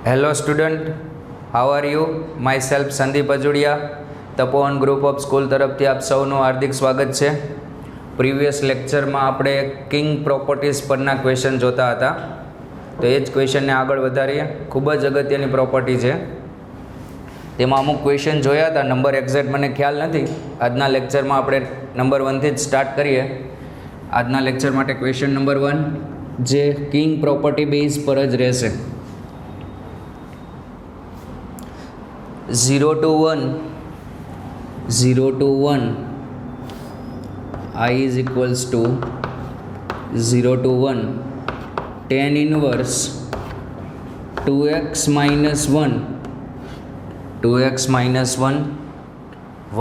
Hello student, how are you? Myself Sandeep Ajudiya, Tapovan group of school તરફથી આપ સૌનું હાર્દિક સ્વાગત છે. પ્રીવિયસ લેક્ચરમાં આપણે કિંગ પ્રોપર્ટીઝ પરના ક્વેશ્ચન જોતા હતા, તો એ જ ક્વેશ્ચનને આગળ વધારીએ. ખૂબ જ અગત્યની પ્રોપર્ટી છે. તેમાં અમુક ક્વેશ્ચન જોયા હતા, નંબર એક્ઝેક્ટ મને ખ્યાલ નથી. આજના લેક્ચરમાં આપણે નંબર 1થી જ સ્ટાર્ટ કરીએ. આજના લેક્ચર માટે ક્વેશ્ચન નંબર 1 જે કિંગ પ્રોપર્ટી બેઝ પર જ રહેશે. 0 to 1 I is equals to 0 to 1 tan inverse 2x minus 1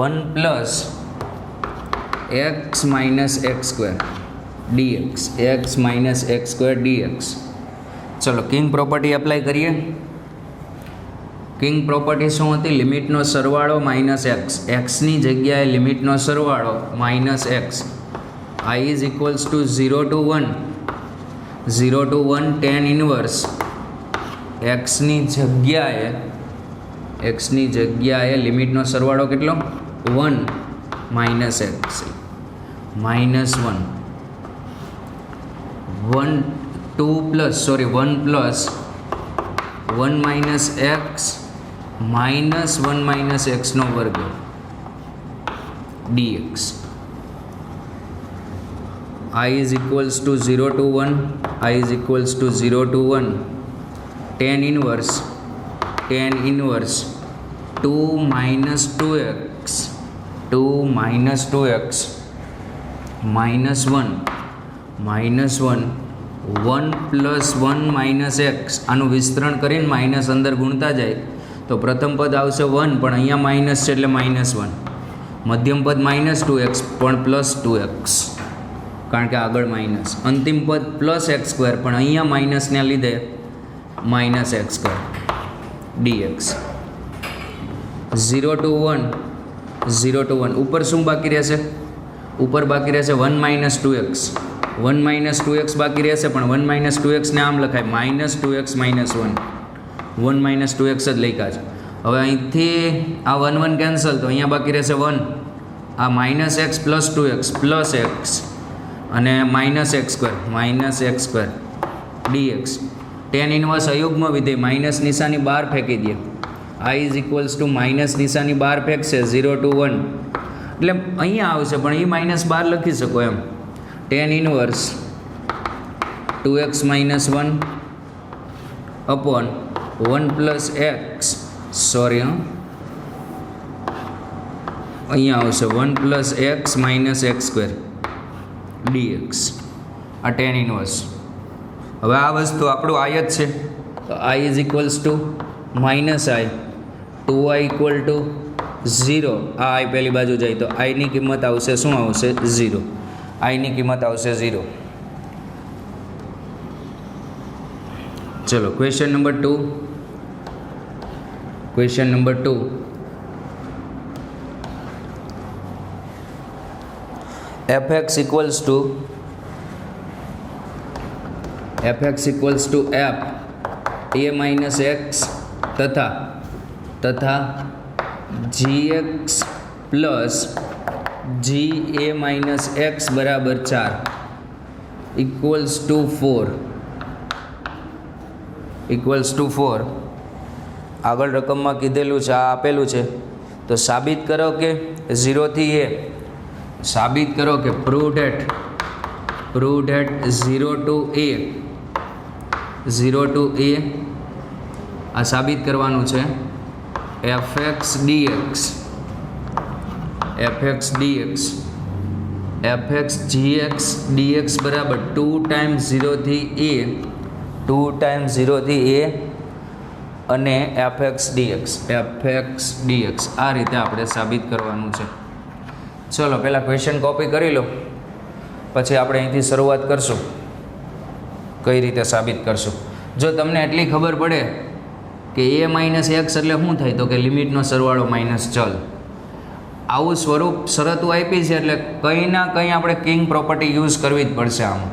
1 plus x minus x square dx x minus x square dx. ચલો કિંગ પ્રોપર્ટી એપ્લાય કરીએ. King property શું હતી? લિમિટનો સરવાળો minus x, એક્સની જગ્યાએ લિમિટનો સરવાળો minus x. I is equals to 0 to 1 tan inverse એક્સની જગ્યાએ લિમિટનો સરવાળો કેટલો? 1 minus x minus 1 plus 1 minus x minus 1 minus એક્સનો વર્ગ dx. I is equals to 0 to 1 tan inverse 2 minus 2x minus 1 plus 1 minus x. આનું વિસ્તરણ કરીને માઇનસ અંદર ગુણતા જાય તો પ્રથમ પદ આવશે 1, પણ અહીંયા માઇનસ છે એટલે -1. મધ્યમ પદ -2x પણ +2x, કારણ કે આગળ માઇનસ. અંતિમ પદ +x², પણ અહીંયા માઇનસને લીધે -x² dx. 0 to 1 ઉપર શું બાકી રહેશે? ઉપર બાકી રહેશે 1 minus 2x. 1 minus 2x બાકી રહેશે, પણ 1 minus 2x ને આમ લખાય -2x minus 1. 1 minus 2x જ લખ્યા છે. હવે અહીંથી આ 1 કેન્સલ, તો અહીંયા બાકી રહેશે 1. આ -x plus 2x plus x અને -x² dx. ટેન ઇનવર્સ અયુગ્મ વિધેય, માઇનસ નિશાની બહાર ફેંકી દે. I is equals to minus નિશાની બહાર ફેંકશે 0 to 1, એટલે અહીંયા આવશે, પણ એ માઇનસ બહાર લખી શકો એમ. Tan inverse 2x minus 1 upon 1 plus x, અહીંયા આવશે 1 plus x minus x² dx. આ ટેન ઇનવર્સ. હવે આ વસ્તુ આપણું I જ છે, તો I is equals to minus I, 2i equal to 0. આ I પહેલી બાજુ જાય તો I ની કિંમત આવશે, શું આવશે? 0. I ની કિંમત આવશે 0. ચલો question number 2. fx equals to f a minus x તથા gx plus ga minus x બરાબર 4 equals to 4. આગળ રકમમાં કીધેલું છે, આ આપેલું છે, તો સાબિત કરો કે 0 થી a. સાબિત કરો કે prove that 0 to a આ સાબિત કરવાનું છે. fx gx dx બરાબર 2 times 0 થી a અને fx dx. આ રીતે આપણે સાબિત કરવાનું છે. ચલો પહેલાં ક્વેશ્ચન કોપી કરી લો, પછી આપણે અહીંથી શરૂઆત કરશું, કઈ રીતે સાબિત કરશું. જો તમને એટલી ખબર પડે કે a minus x એટલે શું થાય, તો કે લિમિટનો સરવાળો માઇનસ ચલ. આવું સ્વરૂપ શરતો આપી છે એટલે કંઈ ના કંઈ આપણે કિંગ પ્રોપર્ટી યુઝ કરવી જ પડશે. આમાં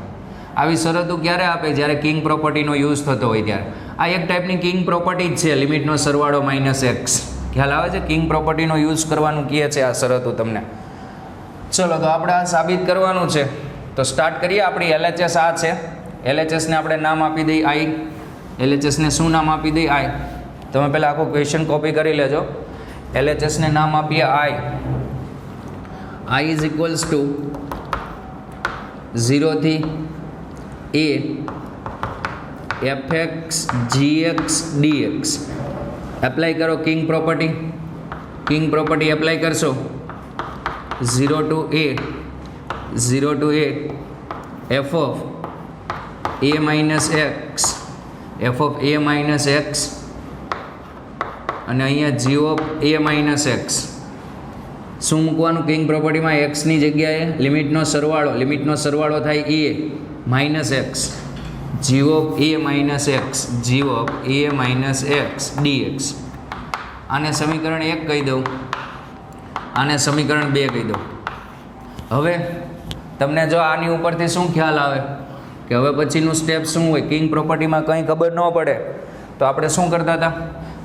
આવી શરતો ક્યારે આપે? જ્યારે કિંગ પ્રોપર્ટીનો યુઝ થતો હોય ત્યારે. આ એક ટાઈપની કિંગ પ્રોપર્ટી જ છે, લિમિટનો સરવાળો માઇનસ એક્સ. ખ્યાલ આવે છે? કિંગ પ્રોપર્ટીનો યુઝ કરવાનું કહે છે આ શરતો તમને. ચલો તો આપણે આ સાબિત કરવાનું છે. તો સ્ટાર્ટ કરીએ. આપણી LHS આ છે. LHSને આપણે નામ આપી દઈએ આઈ. LHSને શું નામ આપી દઈએ? આઈ. તમે પહેલાં આખો ક્વેશ્ચન કોપી કરી લેજો. LHSને નામ આપીએ I. I is equals to 0 થી a fx gx dx. Apply કરો king property. King property apply કરશો 0 to a f of a minus x અને અહીંયા g of a minus x. શું મૂકવાનું કિંગ પ્રોપર્ટીમાં? એક્સની જગ્યાએ લિમિટનો સરવાળો થાય a minus x, g of a minus x dx. આને સમીકરણ 1 કહી દઉં, આને સમીકરણ 2 કહી દઉં. હવે તમને જો આની ઉપરથી શું ખ્યાલ આવે કે હવે પછીનું સ્ટેપ શું હોય? કિંગ પ્રોપર્ટીમાં કંઈ ખબર ન પડે તો આપણે શું કરતા હતા?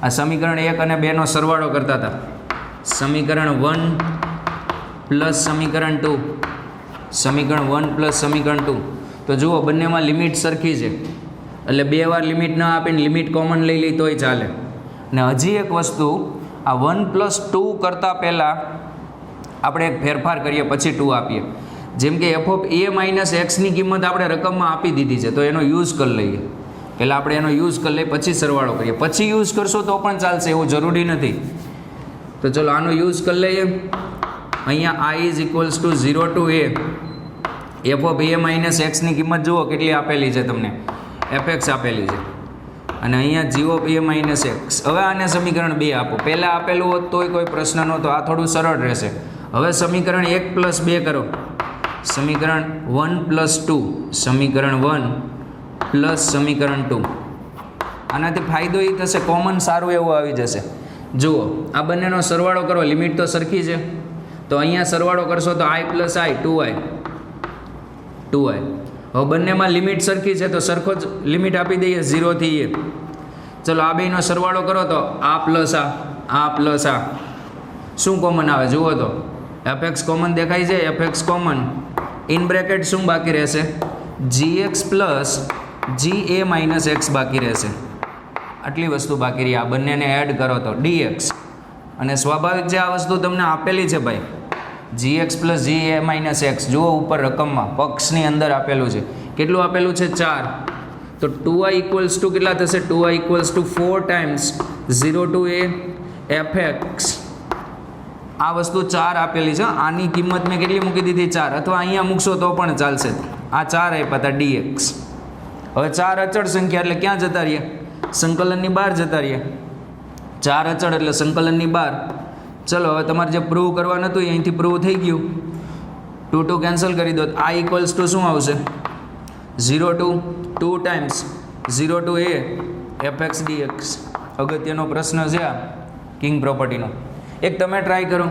આ સમીકરણ 1 અને 2નો સરવાળો કરતા હતા. સમીકરણ 1 પ્લસ સમીકરણ 2, સમીકરણ 1 પ્લસ સમીકરણ 2. તો જુઓ બંનેમાં લિમિટ સરખી છે, એટલે 2 વાર લિમિટ ના આપીને લિમિટ કોમન લઈ લી તોય ચાલે. અને હજી એક વસ્તુ, આ 1 પ્લસ 2 કરતાં પહેલાં આપણે એક ફેરફાર કરીએ પછી 2 આપીએ. જેમ કે એફ ઓફ a માઇનસ એક્સની કિંમત આપણે રકમમાં આપી દીધી છે, તો એનો યુઝ કરી લઈએ. પહેલાં આપણે એનો યુઝ કરી લઈએ, પછી સરવાળો કરીએ. પછી યુઝ કરશો તો પણ ચાલશે, એવું જરૂરી નથી. તો ચલો આનો યુઝ કરી લઈએ. અહીંયા i is equals to 0 to a f of a minus એક્સની કિંમત જુઓ કેટલી આપેલી છે તમને, fx આપેલી છે. અને અહીંયા g of a minus x. હવે આને સમીકરણ 2 આપો. પહેલાં આપેલું હોત તોય કોઈ પ્રશ્ન નહોતો, આ થોડું સરળ રહેશે. હવે સમીકરણ 1 પ્લસ 2 કરો. સમીકરણ 1 પ્લસ 2, સમીકરણ 1 પ્લસ સમીકરણ 2. આનાથી ફાયદો એ થશે, કોમન સારું એવું આવી જશે. જુઓ આ બંનેનો સરવાળો કરો, લિમિટ તો સરખી છે, તો અહીંયા સરવાળો કરશો તો i પ્લસ i 2i. હવે બંનેમાં લિમિટ સરખી છે તો સરખો જ લિમિટ આપી દઈએ 0 થી a. ચલો આ બેનો સરવાળો કરો તો આ પ્લસ આ પ્લસ આ. શું કોમન આવે જુઓ તો? fx કોમન દેખાય છે, fx કોમન. ઇન બ્રેકેટ શું બાકી રહેશે? gx plus ga minus x બાકી રહેશે. આટલી વસ્તુ બાકી રહી. આ બંનેને એડ કરો તો dx. અને સ્વાભાવિક છે આ વસ્તુ તમને આપેલી છે ભાઈ, gx plus ga minus x. જુઓ ઉપર રકમમાં પક્ષની અંદર આપેલું છે. કેટલું આપેલું છે? 4. તો 2i ઇક્વલ્સ ટુ કેટલા થશે? 2i equals to 4 times 0 to a fx. આ વસ્તુ 4 આપેલી છે. આની કિંમત મેં કેટલી મૂકી દીધી? 4. અથવા અહીંયા મૂકશો તો પણ ચાલશે. આ 4 આપ્યા હતા dx. હવે 4 અચળ સંખ્યા એટલે ક્યાં જતા રહીએ? સંકલનની બહાર જતા રહીએ. 4 અચળ એટલે સંકલનની બહાર. ચલો હવે તમારે જે પ્રૂવ કરવાનું હતું અહીંથી પ્રૂવ થઈ ગયું. 2 કેન્સલ કરી દો. i ઇક્વલ્સ ટુ શું આવશે? 0 to 2 times 0 to a fx dx. અગત્યનો પ્રશ્ન છે આ કિંગ પ્રોપર્ટીનો. એક તમે ટ્રાય કરો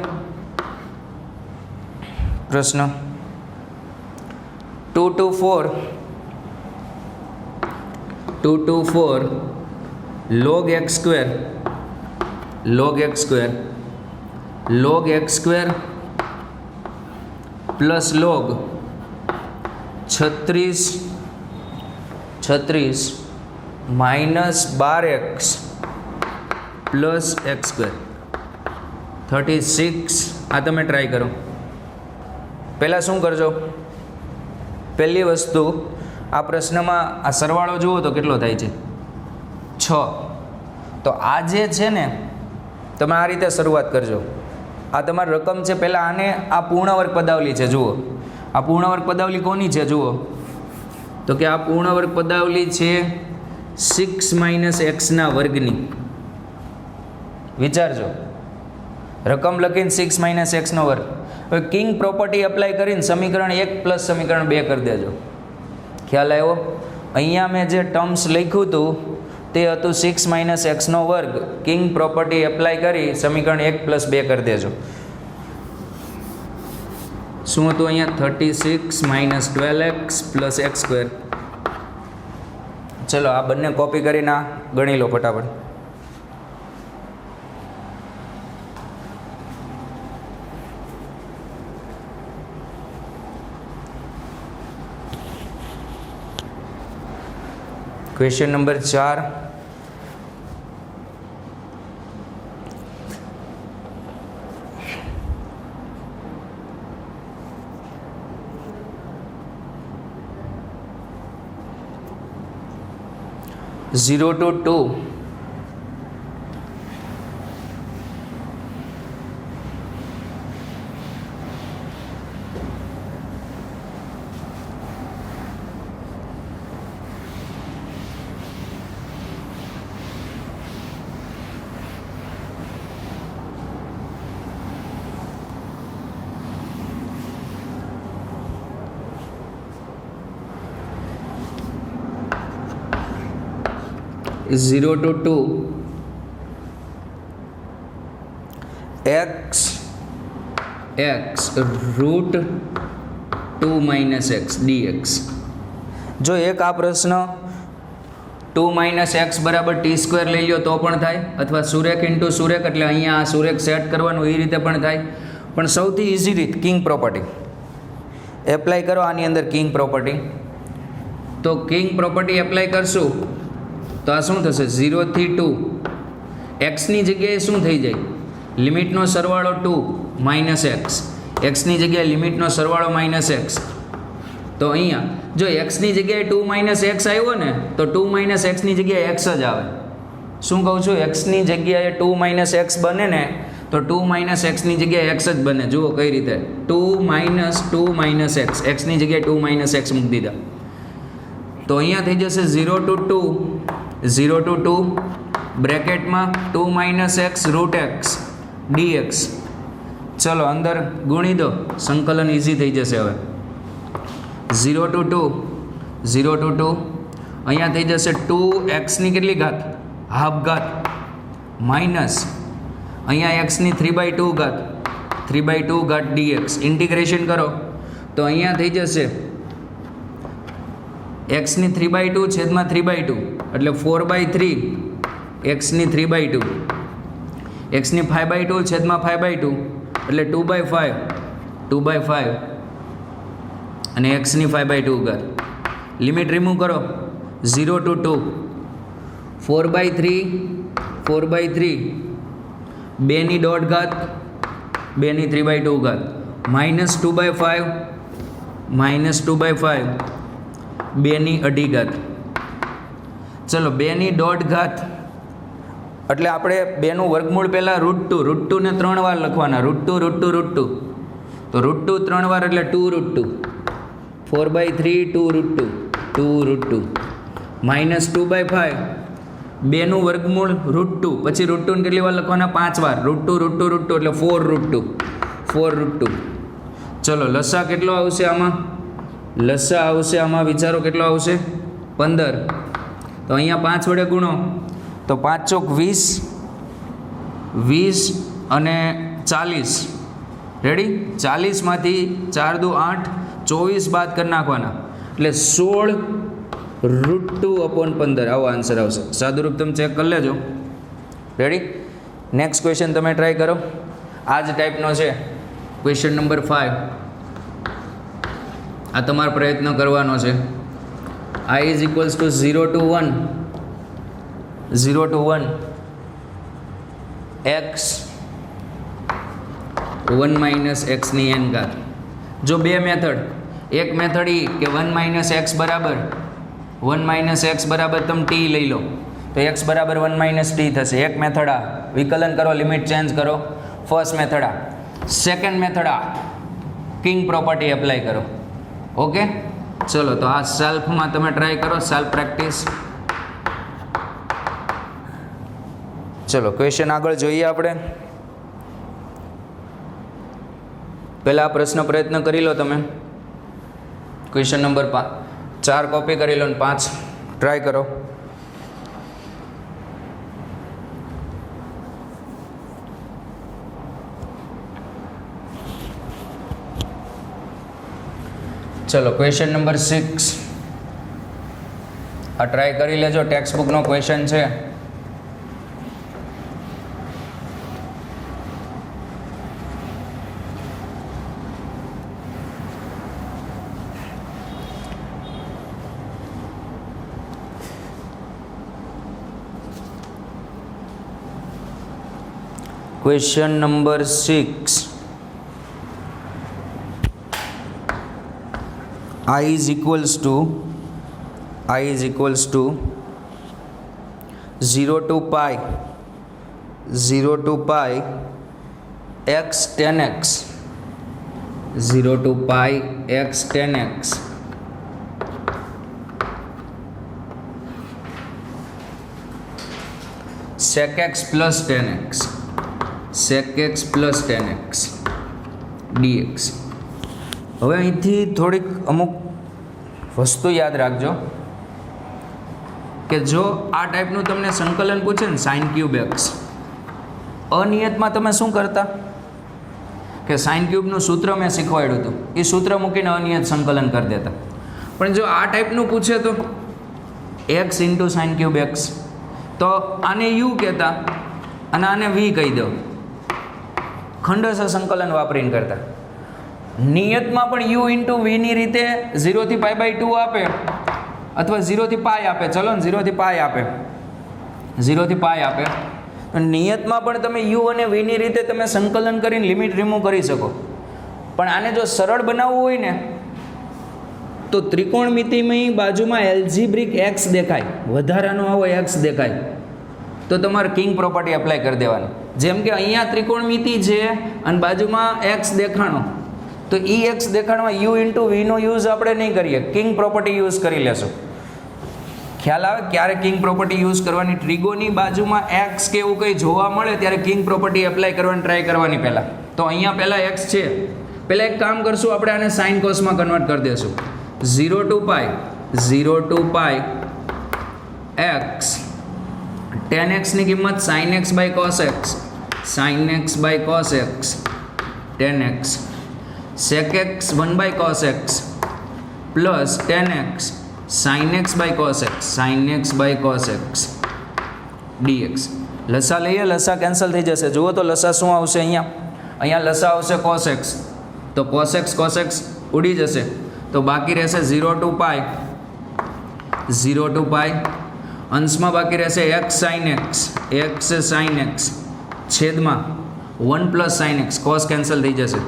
પ્રશ્ન. 2 to 4 log x square plus log 36 minus 12x plus x square 36. આ તમે ટ્રાય કરો. પહેલાં શું કરજો? પહેલી વસ્તુ આ પ્રશ્નમાં આ સરવાળો જુઓ તો કેટલો થાય છે? 6. તો આ જે છે ને તમે આ રીતે શરૂઆત કરજો. આ તમારી રકમ છે. પહેલાં આને આ પૂર્ણવર્ગ પદાવલી છે જુઓ. આ પૂર્ણવર્ગ પદાવલી કોની છે જુઓ? તો કે આ પૂર્ણવર્ગ પદાવલી છે 6 માઇનસ એક્સના વર્ગની. વિચારજો, રકમ લખીને 6 માઇનસ એક્સનો વર્ગ. હવે કિંગ પ્રોપર્ટી એપ્લાય કરીને સમીકરણ 1 પ્લસ સમીકરણ 2 કરી દેજો. ખ્યાલ આવ્યો? અહીંયા મેં જે ટર્મ્સ લખ્યું હતું તે હતું 6 માઇનસ એક્સનો વર્ગ. કિંગ પ્રોપર્ટી એપ્લાય કરી સમીકરણ 1 પ્લસ 2 કરી દેજો. શું હતું અહીંયા? 36 minus 12x plus x square ચલો આ બંને કોપી કરીને આ ગણી લો ફટાફટ. Question number 4. Zero to 2. is 0 to 2 x root 2 minus x dx. જો એક આ પ્રશ્ન 2 minus x બરાબર t સ્ક્વેર લઈ લો તો પણ થાય, અથવા સુરેખ ઇન્ટુ સુરેખ એટલે અહીંયા આ સુરેખ સેટ કરવાનું એ રીતે પણ થાય. પણ સૌથી ઇઝી રીત કિંગ પ્રોપર્ટી એપ્લાય કરો આની અંદર. કિંગ પ્રોપર્ટી તો કિંગ પ્રોપર્ટી એપ્લાય કરશું તો આ શું થશે? 0 થી 2 એક્સની જગ્યાએ શું થઈ જાય? લિમિટનો સરવાળો 2 માઇનસ એક્સ. એક્સની જગ્યાએ લિમિટનો સરવાળો માઇનસ એક્સ. તો અહીંયા જો એક્સની જગ્યાએ 2 માઇનસ એક્સ આવ્યો ને તો 2 માઇનસ એક્સની જગ્યાએ એક્સ જ આવે. શું કહું છું? એક્સની જગ્યાએ 2 માઇનસ એક્સ બને ને તો 2 માઇનસ એક્સની જગ્યાએ એક્સ જ બને. જુઓ કઈ રીતે 2 માઇનસ એક્સ. એક્સની જગ્યાએ 2 માઇનસ એક્સ મૂકી દીધા તો અહીંયા થઈ જશે 0 to 2 બ્રેકેટમાં 2 minus x root x dx. ચલો અંદર ગુણી દો, સંકલન ઇઝી થઈ જશે. હવે 0 to 2 અહીંયા થઈ જશે 2xની કેટલી ઘાત? હાફ ઘાત માઇનસ અહીંયા એક્સની 3/2 ઘાત 3/2 ઘાત dx. ઇન્ટિગ્રેશન કરો તો અહીંયા થઈ જશે એક્સની 3/2 છેદમાં 3/2 એટલે 4/3 એક્સની 3/2 એક્સની 5/2 છેદમાં 5/2 એટલે 2/5 અને એક્સની 5/2 ઘાત. લિમિટ રિમૂવ કરો 0 to 2 4/3 2ની દોઢ ઘાત 2ની 3/2 ઘાત માઇનસ 2/5 2ની અઢી ઘાત. ચલો 2ની દોઢ ઘાત એટલે આપણે 2નું વર્ગમૂળ પહેલાં √2 ને 3 વાર લખવાના. √2 તો √2 3 વાર એટલે 2√2 4/3 2√2 માઇનસ 2/5 2નું વર્ગમૂળ √2 પછી √2 ને કેટલી વાર લખવાના? 5 વાર. √2 એટલે 4√2. ચલો લસા કેટલો આવશે આમાં? લસા આવશે આમાં વિચારો કેટલો આવશે? 15. તો અહીંયા 5 વડે ગુણો તો 5 ચોક 20 અને 40. રેડી? 40માંથી 4 દુ 8 24 બાદ કરી નાખવાના એટલે 16√2/15 આવો આન્સર આવશે. સાદુરૂપ તમે ચેક કરી લેજો. રેડી? નેક્સ્ટ ક્વેશ્ચન તમે ટ્રાય કરો. આ જ ટાઈપનો છે ક્વેશ્ચન નંબર 5. આ તમારો પ્રયત્ન કરવાનો છે. I is equals to 0 to 1 x 1 minus x ની n ઘાત. જો બે મેથડ, એક મેથડ એ કે 1 minus x બરાબર તમે t લઈ લો તો x બરાબર 1 minus t થશે. એક મેથડ આ વિકલન કરો, લિમિટ ચેન્જ કરો. ફર્સ્ટ મેથડ આ. સેકન્ડ મેથડ આ કિંગ પ્રોપર્ટી એપ્લાય કરો. ઓકે, ચલો તો આ સેલ્ફમાં તમે ટ્રાય કરો, સેલ્ફ પ્રેક્ટિસ. ચલો ક્વેશ્ચન આગળ જોઈએ આપણે. પહેલાં આ પ્રશ્ન પ્રયત્ન કરી લો તમે. ક્વેશ્ચન નંબર 4 કોપી કરી લો ને 5 ટ્રાય કરો. ચલો ક્વેશ્ચન નંબર 6. આ ટ્રાય કરી લેજો, ટેક્સ્ટ બુકનો ક્વેશ્ચન છે. Question number 6. I is equals to 0 to pi x tan x, 0 to pi x tan x, sec x plus tan x, sec x plus tan x dx. હવે અહીંથી થોડીક અમુક વસ્તુ યાદ રાખજો કે જો આ ટાઈપનું તમને સંકલન પૂછે ને સાઇન ક્યુબ એક્સ, અનિયતમાં તમે શું કરતા કે સાઇન ક્યુબનું સૂત્ર મેં શીખવાડ્યું હતું, એ સૂત્ર મૂકીને અનિયત સંકલન કરી દેતા. પણ જો આ ટાઈપનું પૂછે તો x into sign cube x, તો આને યુ કહેતા અને આને વી કહી દો, ખંડશ સંકલન વાપરીને કરતા. નિયતમાં પણ યુ ઇન્ટુ વીની રીતે 0 થી π/2 આપે અથવા 0 થી પાય આપે, ચલો ને 0 થી પાય આપે, 0 થી પાય આપે. નિયતમાં પણ તમે યુ અને વીની રીતે તમે સંકલન કરીને લિમિટ રિમૂવ કરી શકો. પણ આને જો સરળ બનાવવું હોય ને તો ત્રિકોણમિતિમાં બાજુમાં એલ્જીબ્રિક એક્સ દેખાય, વધારાનો આવો એક્સ દેખાય, તો તમારે કિંગ પ્રોપર્ટી એપ્લાય કરી દેવાની. જેમ કે અહીંયા ત્રિકોણમિતિ છે અને બાજુમાં એક્સ દેખાણો, તો એ એક્સ દેખાડમાં યુ ઇન્ટુ વીનો યુઝ આપણે નહીં કરીએ, કિંગ પ્રોપર્ટી યુઝ કરી લેશું. ખ્યાલ આવે ક્યારે કિંગ પ્રોપર્ટી યુઝ કરવાની? ટ્રિગોની બાજુમાં એક્સ કે એવું કંઈ જોવા મળે ત્યારે કિંગ પ્રોપર્ટી એપ્લાય કરવાની ટ્રાય કરવાની પહેલાં. તો અહીંયા પહેલાં એક્સ છે, પહેલાં એક કામ કરશું, આપણે આને સાઇન કોસમાં કન્વર્ટ કરી દઈશું. 0 to pi x tan x ની કિંમત sin x by cos x, sin x by cos x tan x, sec x 1 by cos x plus tan x sin x by cos x, sin x by cos x dx. લસા લઈએ, લસા cancel થઈ જશે. જુઓ તો લસા શું આવશે અહીંયા લસા આવશે cos x, તો cos x ઉડી જશે, તો બાકી રહેશે 0 to pi, અંશમાં બાકી રહેશે x sin x છેદમાં 1 plus sin x, cos cancel થઈ જશે.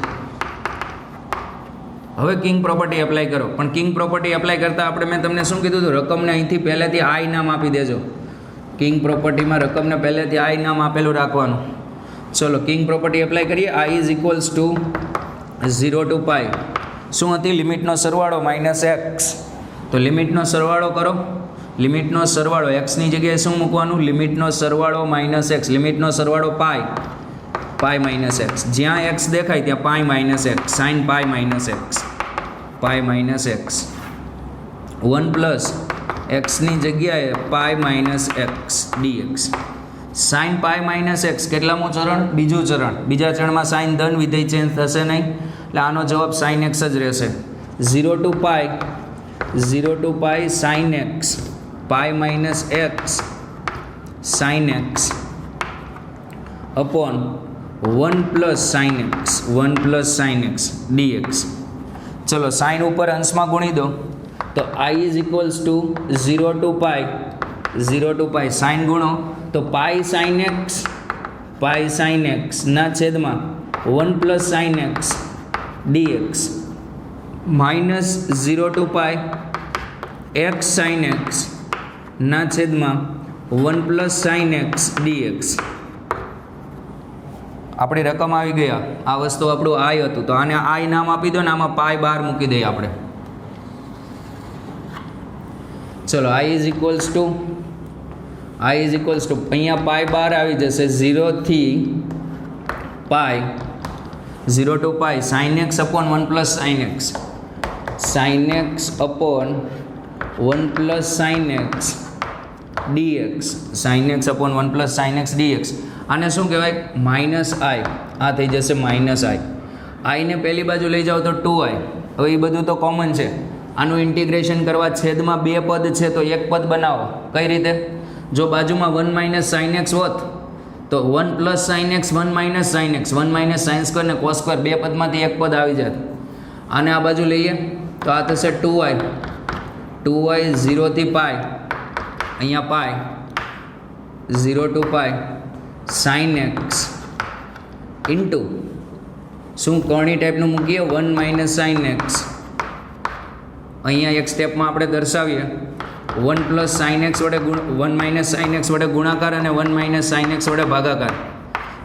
હવે કિંગ પ્રોપર્ટી એપ્લાય કરો. પણ કિંગ પ્રોપર્ટી એપ્લાય કરતાં આપણે મેં તમને શું કીધું હતું, રકમને અહીંથી પહેલેથી આઈ નામ આપી દેજો. કિંગ પ્રોપર્ટીમાં રકમને પહેલેથી આઈ નામ આપેલું રાખવાનું. ચલો કિંગ પ્રોપર્ટી એપ્લાય કરીએ. આઈ is equals to 0 to pi શું હતી? લિમિટનો સરવાળો માઇનસ એક્સ. તો લિમિટનો સરવાળો કરો. લિમિટનો સરવાળો એક્સની જગ્યાએ શું મૂકવાનું? લિમિટનો સરવાળો માઇનસ એક્સ. લિમિટનો સરવાળો પાઈ માઇનસ એક્સ. જ્યાં એક્સ દેખાય ત્યાં pi minus x, sine pi minus x 1 plus એક્સની જગ્યાએ pi minus x dx. Sine pi minus x કેટલામું ચરણ? બીજું ચરણ. બીજા ચરણમાં સાઇન ધન વિધેય ચેન્જ થશે નહીં, એટલે આનો જવાબ સાઇન એક્સ જ રહેશે. 0 to pi sin x pi minus x sine x upon 1 plus sine x dx. ચલો સાઇન ઉપર અંશમાં ગુણી દો, તો i is equals to 0 to pi sine ગુણો તો પાઈ સાઇન એક્સ ના છેદમાં 1 plus sine x dx minus 0 to pi x sine x ના છેદમાં 1 પ્લસ સાઇન એક્સ ડીએક્સ. આપણી રકમ આવી ગયા. આ વસ્તુ આપણું આઈ હતું, તો આને આઈ નામ આપી દો ને આમાં પાઈ બાર મૂકી દઈએ આપણે. ચલો આઈ ઇઝ ઇક્વલ્સ ટુ અહીંયા પાઈ બાર આવી જશે. 0 to pi sin x upon 1 plus sin x, sin x upon 1 plus sin x dx, sin x upon 1 plus sin x dx. આને શું કહેવાય? માઇનસ આઈ. આ થઈ જશે માઇનસ આઈ. આઈને પહેલી બાજુ લઈ જાઓ તો 2i. હવે એ બધું તો કોમન છે, આનું ઇન્ટિગ્રેશન કરવા છેદમાં બે પદ છે તો એક પદ બનાવો. કઈ રીતે? જો બાજુમાં 1 માઇનસ સાઇન એક્સ હોત તો 1 plus sine x 1 minus sine x 1 minus sine square ને કોસ સ્ક્વેર બે પદમાંથી એક પદ આવી જાય. આને આ બાજુ લઈએ તો આ થશે 2y 0 થી પાય, અહીંયા pi 0 to pi sine x into શું કર્ણી ટાઈપનું મૂકીએ 1 માઇનસ સાઇન એક્સ. અહીંયા એક સ્ટેપમાં આપણે દર્શાવીએ 1 પ્લસ સાઇન એક્સ વડે 1 માઇનસ સાઇન એક્સ વડે ગુણાકાર અને 1 માઇનસ સાઇન એક્સ વડે ભાગાકાર.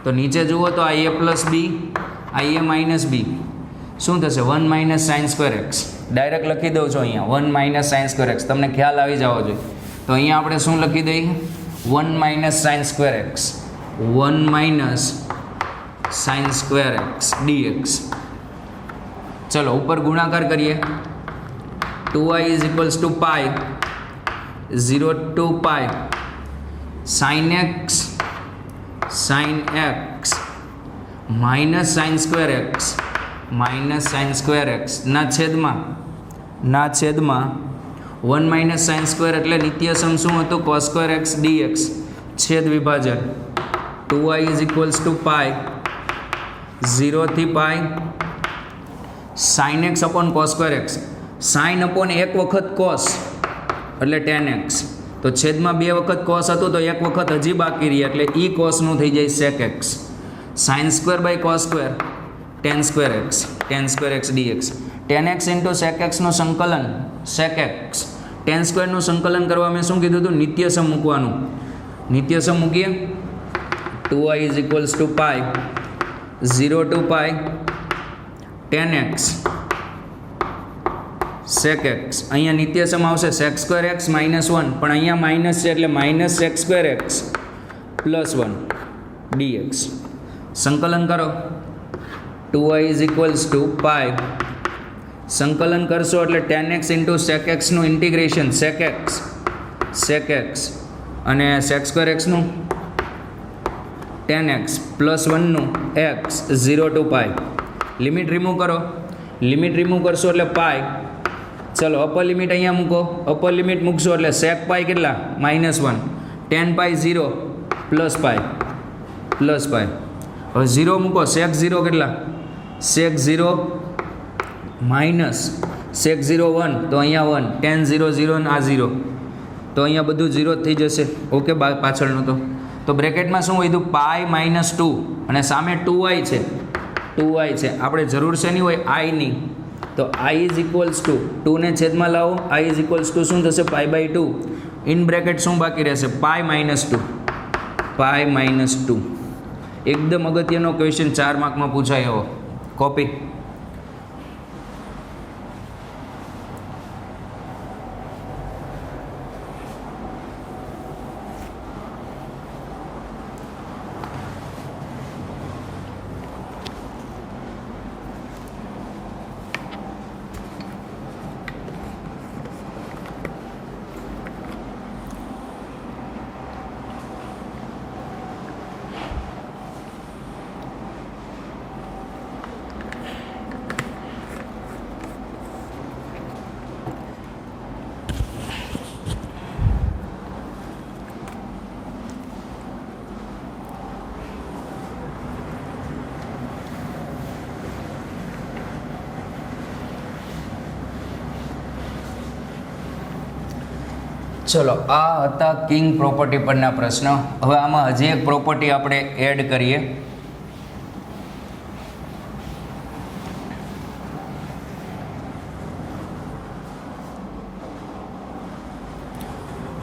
તો નીચે જુઓ તો આ a પ્લસ બી, આ a માઇનસ બી શું થશે 1 minus sine square x. Direct લખી દઉં છું અહીંયા 1 માઇનસ સાઇન સ્ક્વેર એક્સ, તમને ખ્યાલ આવી જવો જોઈએ. તો અહીંયા આપણે શું લખી દઈએ 1 minus sine square x 1 minus sine square x dx. ચલો ઉપર ગુણાકાર કરીએ 2y is equals to pi 0 to pi sine x minus sine square x ના છેદમાં 1 માઇનસ સાઇન સ્ક્વેર એટલે નિત્ય સમ શું હતું કોસ સ્ક્વેર એક્સ ડીએક્સ છેદ વિભાજન 2y is equals to pi 0 થી pi sine x upon cos square x. Sine upon એક વખત કોસ એટલે ટેન એક્સ, તો છેદમાં બે વખત કોસ હતું તો એક વખત હજી બાકી રહી એટલે ઈ કોસનું થઈ જાય sec x. Sine square by cos square tan square x dx. Tan x into sec એક્સનું સંકલન સેક એક્સ. ટેન સ્ક્વેરનું સંકલન કરવા મેં શું કીધું હતું નિત્યસમ મૂકવાનું. નિત્યસમ મૂકીએ 2y is equals to pi 0 to pi tan x sec x. અહીંયા નિત્યસમ આવશે સેક સ્ક્વેર એક્સ માઇનસ 1, પણ અહીંયા માઇનસ છે એટલે minus sec square x plus 1 dx. સંકલન કરો 2y ઇઝ ઇક્વલ્સ ટુ પાય, સંકલન કરશો એટલે ટેન એક્સ ઇન્ટુ સેક એક્સનું ઇન્ટિગ્રેશન સેક એક્સ અને સેક સ્ક્વેર એક્સનું ટેન એક્સ પ્લસ 1નું x 0 to pi. Limit remove કરો, લિમિટ રિમૂવ કરશો એટલે પાય. ચલો અપર લિમિટ અહીંયા મૂકો, અપર લિમિટ મૂકશો એટલે સેક પાય કેટલા -1 ટેન પાય 0 પ્લસ પાય. હવે 0 મૂકો સેક 0 કેટલા સેક 0 માઇનસ સેક 0 1 તો અહીંયા 1 ટેન 0 0 ને આ 0 તો અહીંયા બધું 0 થઈ જશે. ઓકે પાછળનું તો બ્રેકેટમાં શું વધ્યું પાય -2 અને સામે 2y છે આપણે જરૂર છે નહીં હોય આઈની, તો i ઇઝ ઇક્વલ્સ ટુ 2 ને છેદમાં લાવો i ઇઝ ઇક્વલ્સ ટુ શું થશે પાય બાય 2 ઇન બ્રેકેટ શું બાકી રહેશે પાય -2. એકદમ અગત્યનો ક્વેશ્ચન 4 માર્કમાં પૂછાય એવો. કોપી. ચલો આ હતા કિંગ પ્રોપર્ટી પરના પ્રશ્ન. હવે આમાં હજી એક પ્રોપર્ટી આપણે એડ કરીએ.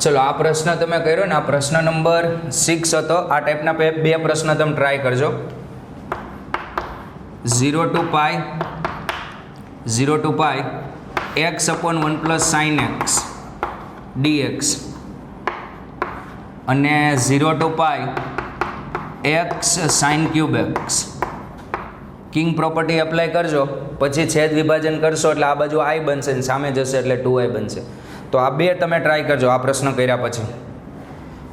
ચલો આ પ્રશ્ન તમે કર્યો ને, આ પ્રશ્ન નંબર 6 હતો. આ ટાઈપના બે પ્રશ્ન તમે ટ્રાય કરજો. 0 to pi x upon 1 plus sine x dx અને 0 to pi x sine cube x. King property apply કરજો, પછી છેદ વિભાજન કરશો એટલે આ બાજુ i બનશે ને સામે જશે એટલે 2i બનશે. તો આ બે તમે ટ્રાય કરજો આ પ્રશ્ન કર્યા પછી.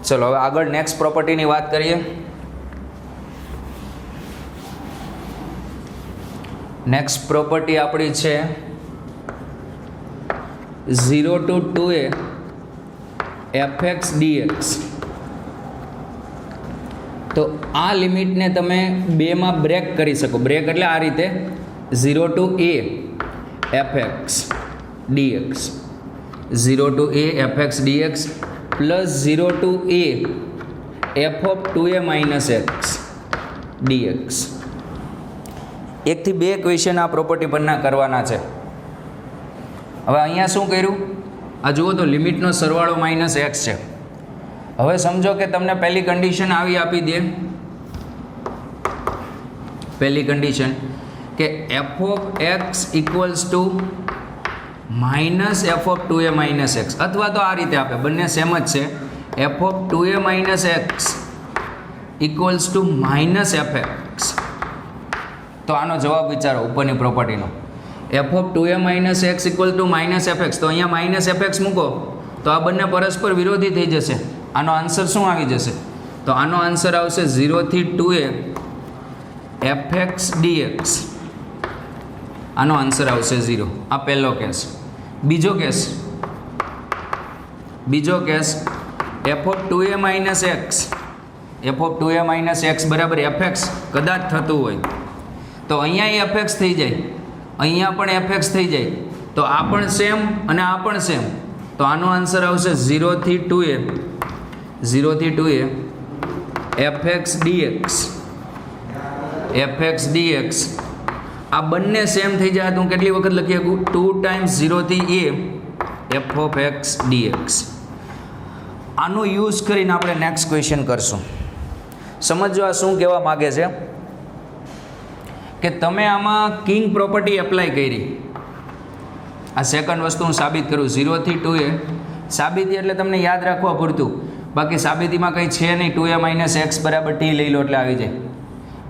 ચલો હવે આગળ નેક્સ્ટ પ્રોપર્ટીની વાત કરીએ. નેક્સ્ટ પ્રોપર્ટી આપણી છે 0 to 2a fx dx. તો આ લિમિટને તમે બેમાં બ્રેક કરી શકો. બ્રેક એટલે આ રીતે 0 to a fx dx, 0 to a fx dx plus 0 to a f of 2a minus x dx. એકથી બે ક્વેશ્ચન આ પ્રોપર્ટી પરના કરવાના છે. હવે અહીંયા શું કર્યું? આ જુઓ તો લિમિટનો સરવાળો માઇનસ એક્સ છે. હવે સમજો કે તમને પહેલી કન્ડિશન આવી આપી દે, પહેલી કન્ડિશન કે f of x equals to minus f of 2a minus x, અથવા તો આ રીતે આપે, બંને સેમ જ છે. F of 2a minus x equals to minus f x. તો આનો જવાબ વિચારો ઉપરની પ્રોપર્ટીનો. F of 2a minus x equal to minus f x, તો અહીંયા માઇનસ એફ એક્સ મૂકો તો આ બંને પરસ્પર વિરોધી થઈ જશે. આનો આન્સર શું આવી જશે? તો આનો આન્સર આવશે 0 થી 2a એફ એક્સ ડીએક્સ. આનો આન્સર આવશે 0. આ પહેલો કેસ. બીજો case F of 2a minus x, F of 2a minus x બરાબર એફ એક્સ કદાચ થતું હોય તો અહીંયા એફ એક્સ થઈ જાય, અહીંયા પણ એફ એક્સ થઈ જાય, તો આ પણ સેમ અને આ પણ સેમ. તો આનો આન્સર આવશે 0 થી 2a f x dx, f x dx. આ બંને સેમ થઈ જાય તો હું કેટલી વખત લખી શકું? 2 ટાઈમ્સ 0 થી a f of x dx. આનો યુઝ કરીને આપણે નેક્સ્ટ ક્વેશ્ચન કરશું. સમજો આ શું કહેવા માગે છે કે તમે આમાં કિંગ પ્રોપર્ટી એપ્લાય કરી. આ સેકન્ડ વસ્તુ હું સાબિત કરું. 0 થી 2a સાબિતી એટલે તમને યાદ રાખવા પૂરતું, બાકી સાબિતીમાં કંઈ છે નહીં. 2a માઇનસ એક્સ બરાબર t લઈ લો એટલે આવી જાય.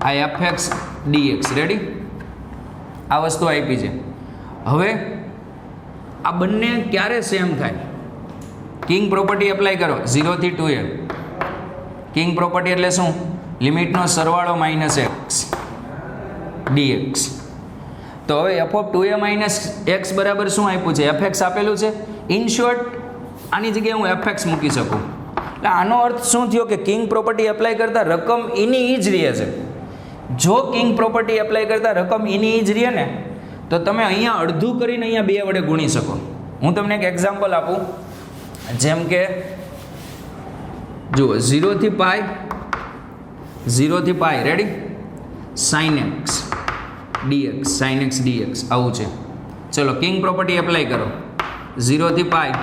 આ એફ એક્સ ડીએક્સ. રેડી? આ વસ્તુ આપી છે. હવે આ બંને ક્યારે સેમ થાય? કિંગ પ્રોપર્ટી એપ્લાય કરો. 0 થી 2a કિંગ પ્રોપર્ટી એટલે શું? લિમિટનો સરવાળો માઇનસ એક્સ ડીએક્સ. તો હવે F of 2a minus x બરાબર શું આપ્યું છે? એફ એક્સ આપેલું છે. ઇન શોર્ટ આની જગ્યાએ હું એફ એક્સ મૂકી શકું. એટલે આનો અર્થ શું થયો કે કિંગ પ્રોપર્ટી એપ્લાય કરતાં રકમ એની જ રહે છે. જો કિંગ પ્રોપર્ટી એપ્લાય કરતાં રકમ એની જ રહે ને તો તમે અહીંયા અડધું કરીને અહીંયા 2 વડે ગુણી શકો. હું તમને એક એક્ઝામ્પલ આપું. જેમ કે જુઓ 0 થી pi ready sine x dx, sine x dx આવું છે. ચલો કિંગ પ્રોપર્ટી એપ્લાય કરો. 0 થી પાઈ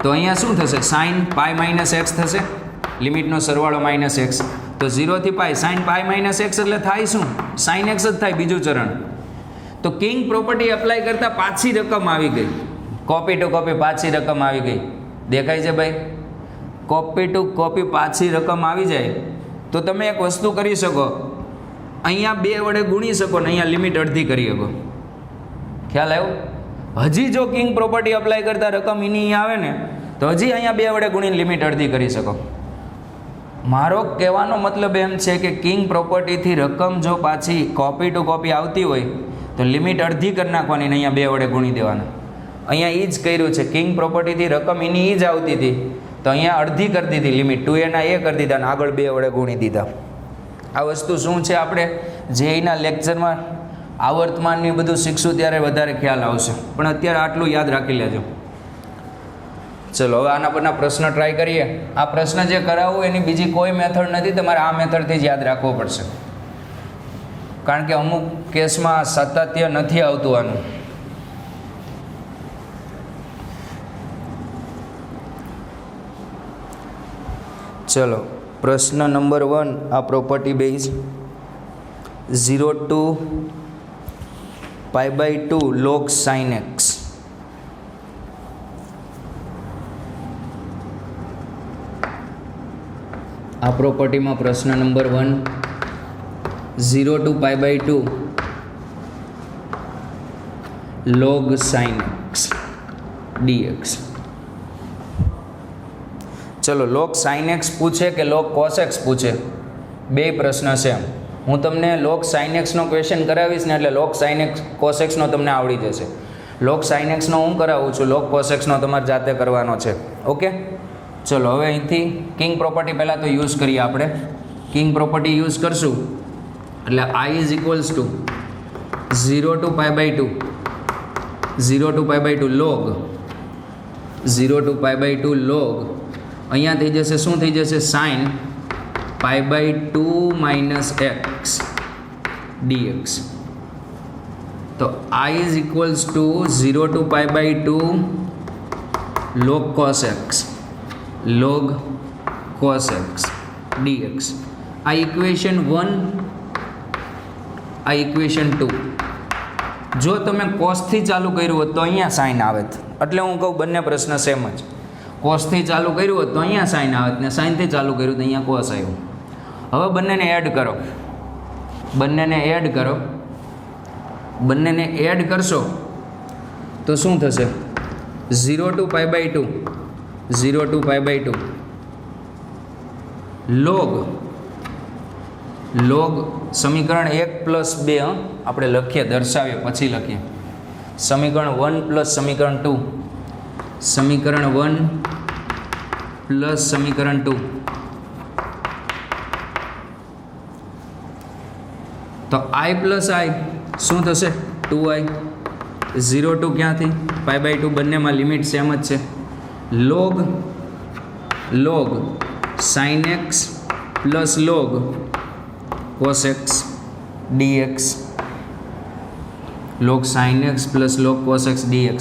તો અહીંયા શું થશે? સાઇન પાઈ માઇનસ એક્સ થશે, લિમિટનો સરવાળો માઇનસ એક્સ. તો 0 થી પાઈ સાઇન પાઈ માઇનસ એક્સ એટલે થાય શું? સાઇન એક્સ જ થાય, બીજું ચરણ. તો કિંગ પ્રોપર્ટી એપ્લાય કરતાં પાછી રકમ આવી ગઈ. કોપી ટુ કોપી પાછી રકમ આવી ગઈ. દેખાય છે ભાઈ? કોપી ટુ કોપી પાછી રકમ આવી જાય તો તમે એક વસ્તુ કરી શકો, અહીંયા 2 વડે ગુણી શકો ને અહીંયા લિમિટ અડધી કરી શકો. ખ્યાલ આવ્યો? હજી જો કિંગ પ્રોપર્ટી એપ્લાય કરતાં રકમ એની આવે ને તો હજી અહીંયા 2 વડે ગુણીને લિમિટ અડધી કરી શકો. મારો કહેવાનો મતલબ એમ છે કે કિંગ પ્રોપર્ટીથી રકમ જો પાછી કોપી ટુ કોપી આવતી હોય તો લિમિટ અડધી કરી નાખવાની ને અહીંયા 2 વડે ગુણી દેવાના. અહીંયા એ જ કર્યું છે. કિંગ પ્રોપર્ટીથી રકમ એની એ જ આવતી હતી તો અહીંયા અડધી કરી દીધી લિમિટ, 2a ના a કરી દીધા અને આગળ 2 વડે ગુણી દીધા. આ વસ્તુ શું છે આપણે જે એના લેક્ચરમાં આવર્તમાનની બધું શીખશું ત્યારે વધારે ખ્યાલ આવશે, પણ અત્યારે આટલું યાદ રાખી લેજો. ચલો હવે આના પરના પ્રશ્ન ટ્રાય કરીએ. આ પ્રશ્ન જે કરાવવું એની બીજી કોઈ મેથડ નથી, તમારે આ મેથડથી જ યાદ રાખવો પડશે, કારણ કે અમુક કેસમાં સાતત્ય નથી આવતું આનું. ચલો પ્રશ્ન નંબર 1 આ property base 0 to π/2 log sin x. આ પ્રોપર્ટીમાં પ્રશ્ન number 1 0 to π/2 log sin x dx. ચલો log sin x પૂછે કે log cos x પૂછે, બે પ્રશ્ન છે. હું તમને log sin x નો ક્વેશ્ચન કરાવીશ ને એટલે log sin x cos x નો તમને આવડી જશે. લોગ સાઇન એક્સનો હું કરાવું છું, લોગ કોસ એક્સનો તમારે જાતે કરવાનો છે. ઓકે, ચલો હવે અહીંથી કિંગ પ્રોપર્ટી પહેલાં તો યુઝ કરીએ આપણે. કિંગ પ્રોપર્ટી યુઝ કરશું એટલે I is equals to 0 to pi by 2 log 0 to pi by 2 log અહીંયા થઈ જશે, શું થઈ જશે, sin pi by 2 minus x dx. તો I is equals to 0 to pi by 2 log cos x dx. આ ઇક્વેશન 1, આ ઇક્વેશન 2. જો તમે કોસથી ચાલુ કર્યું હોત તો અહીંયા સાઇન આવત, એટલે હું કહું બંને પ્રશ્ન સેમ જ. કોસથી ચાલુ કર્યું હોત તો અહીંયા સાઇન આવત ને સાઇનથી ચાલુ કર્યું તો અહીંયા કોસ આવ્યું. હવે બંનેને એડ કરશો તો શું થશે, 0 to pi by 2 log સમીકરણ 1 પ્લસ 2 આપણે લખીએ, દર્શાવીએ પછી લખીએ. સમીકરણ 1 પ્લસ સમીકરણ 2, સમીકરણ 1 પ્લસ સમીકરણ 2. તો I પ્લસ I શું થશે, 2I. 0 to ક્યાંથી, pi by 2, બંનેમાં લિમિટ સેમ જ છે. log sin x plus log cos x dx. log sin x plus log cos x dx.